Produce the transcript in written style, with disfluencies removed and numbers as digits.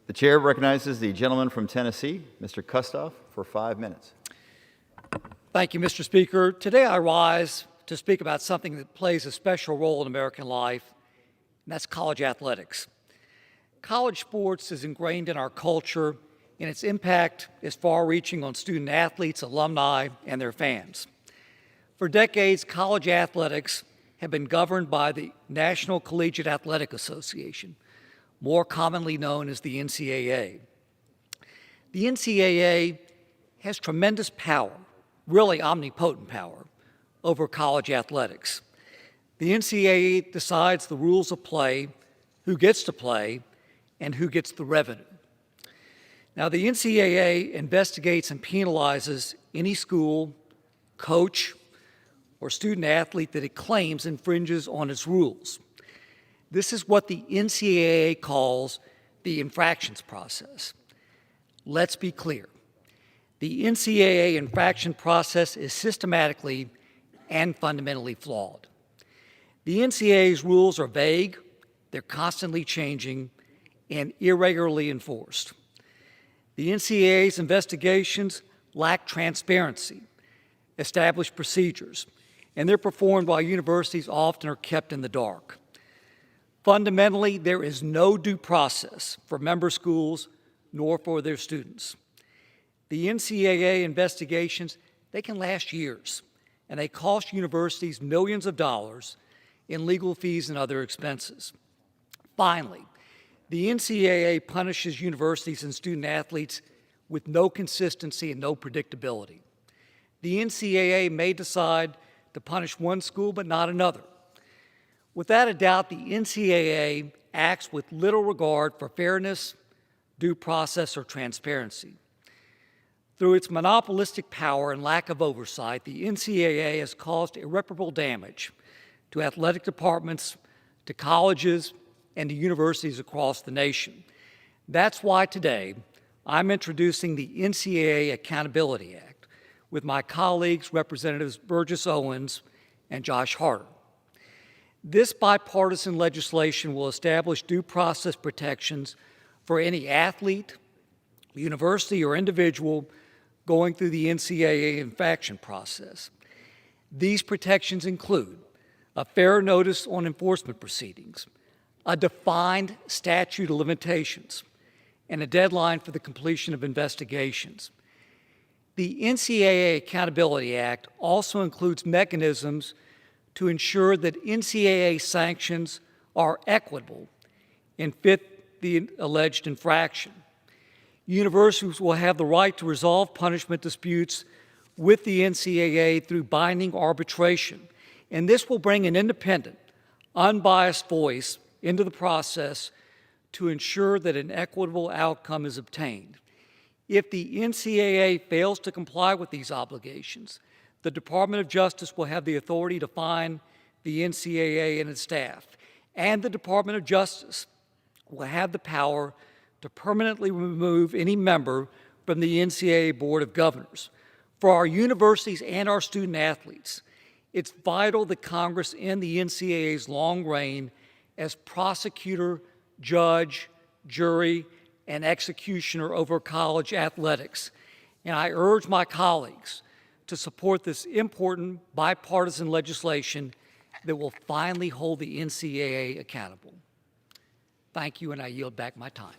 The chair recognizes the gentleman from Tennessee, Mr. Kustoff, for 5 minutes. Thank you, Mr. Speaker. Today I rise to speak about something that plays a special role in American life, and that's college athletics. College sports is ingrained in our culture, and its impact is far-reaching on student athletes, alumni, and their fans. For decades, college athletics have been governed by the National Collegiate Athletic Association, more commonly known as the NCAA. The NCAA has tremendous power, really omnipotent power, over college athletics. The NCAA decides the rules of play, who gets to play, and who gets the revenue. Now, the NCAA investigates and penalizes any school, coach, or student athlete that it claims infringes on its rules. This is what the NCAA calls the infractions process. Let's be clear. The NCAA infraction process is systematically and fundamentally flawed. The NCAA's rules are vague, they're constantly changing, and irregularly enforced. The NCAA's investigations lack transparency, established procedures, and they're performed while universities often are kept in the dark. Fundamentally, there is no due process for member schools nor for their students. The NCAA investigations, they can last years, and they cost universities millions of dollars in legal fees and other expenses. Finally, the NCAA punishes universities and student athletes with no consistency and no predictability. The NCAA may decide to punish one school but not another. Without a doubt, the NCAA acts with little regard for fairness, due process, or transparency. Through its monopolistic power and lack of oversight, the NCAA has caused irreparable damage to athletic departments, to colleges, and to universities across the nation. That's why today I'm introducing the NCAA Accountability Act with my colleagues, Representatives Burgess Owens and Josh Harder. This bipartisan legislation will establish due process protections for any athlete, university, or individual going through the NCAA infraction process. These protections include a fair notice on enforcement proceedings, a defined statute of limitations, and a deadline for the completion of investigations. The NCAA Accountability Act also includes mechanisms to ensure that NCAA sanctions are equitable and fit the alleged infraction. Universities will have the right to resolve punishment disputes with the NCAA through binding arbitration, and this will bring an independent, unbiased voice into the process to ensure that an equitable outcome is obtained. If the NCAA fails to comply with these obligations, the Department of Justice will have the authority to fine the NCAA and its staff, and the Department of Justice will have the power to permanently remove any member from the NCAA Board of Governors. For our universities and our student athletes, it's vital that Congress end the NCAA's long reign as prosecutor, judge, jury, and executioner over college athletics. And I urge my colleagues to support this important bipartisan legislation that will finally hold the NCAA accountable. Thank you, and I yield back my time.